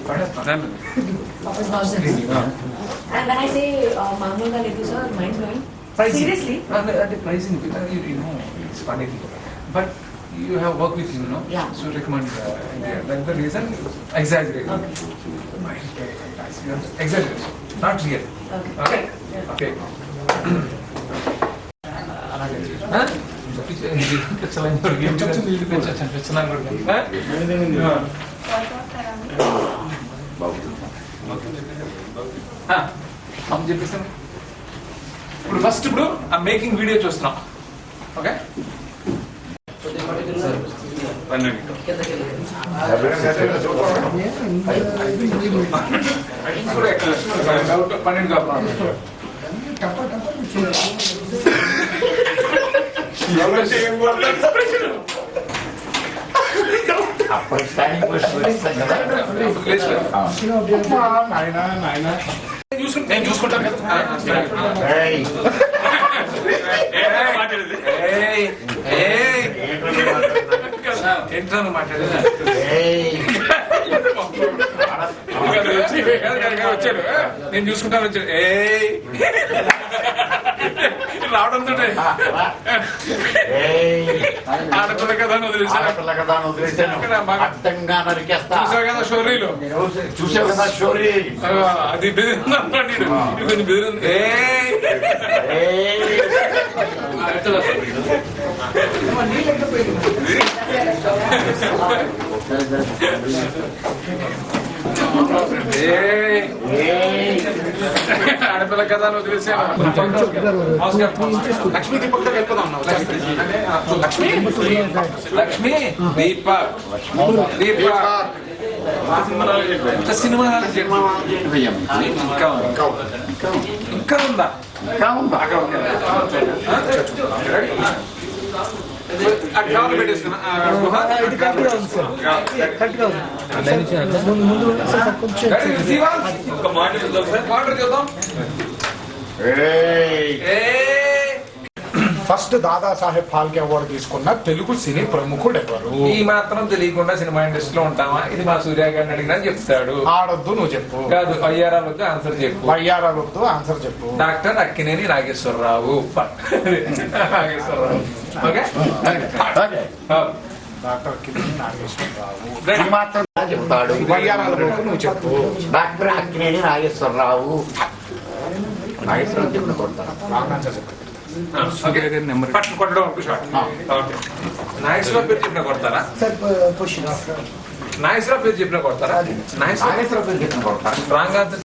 And when I say Mangalga Ledu sir, mind blowing. Seriously? The pricing, you know, it's funny, but you have worked with him, no? Yeah. So recommend India. That's the reason. Exaggerate. Okay. Exaggerate, not real. Okay. Okay. हम చెప్పేసాం ఇప్పుడు first ఇప్పుడు ఆ making video చూస్తున్నాం okay నేను చూసుకుంటాను కదా ఏంటో మాట్లాడేది వచ్చాడు నేను చూసుకుంటాను వచ్చాడు రావడంతో ఆడపిల్ల కదా వదిలేసాను చూసావు కదా షోరీలు చూసావు కదా షోరీ అది బెదిరింది కొంచెం బెదిరింది ఆడపిల్ల కదా అని వదిలేసాను లక్ష్మీ దీపక్ దగ్గర వెళ్ళిపోదాం లక్ష్మీ లక్ష్మీ దీపక్ సినిమా ఇంకా ఉందా కవర్ పెట్టేసుకున్నా వాటర్ చూద్దాం ఫస్ట్ దాదాసాహెబ్ ఫాల్కే అవార్డు తీసుకున్న తెలుగు సినీ ప్రముఖుడు ఎవరు? ఈ మాత్రం తెలియకుండా సినిమా ఇండస్ట్రీలో ఉంటామా? ఇది మా సూర్య గారిని అడిగినా చెప్తాడు. ఆడొద్దు నువ్వు చెప్పు. కాదు వయ్యారాలు వద్దు ఆన్సర్ చెప్పు. వయ్యారాలు వద్దు ఆన్సర్ చెప్పు. Doctor Akkineni Nageswararao. Nageswararao okay doctor Akkineni Nageswararao మాత్రం చెప్తాడు. వయ్యారాల వరకు నువ్వు చెప్పు. డాక్టర్ అక్కినేని నాగేశ్వరరావు. నాగేశ్వరరావు చెప్పిన కొడతాను. ఆన్సర్ చెప్పు. కొట్టడం నాగేశ్వరరావు పేరు చెప్పిన కొడతారా? నాగేశ్వరరావు పేరు చెప్పిన కొడతారా? నాగేశ్వరరావు పేరు చెప్పిన కొడతాను. Wrong answer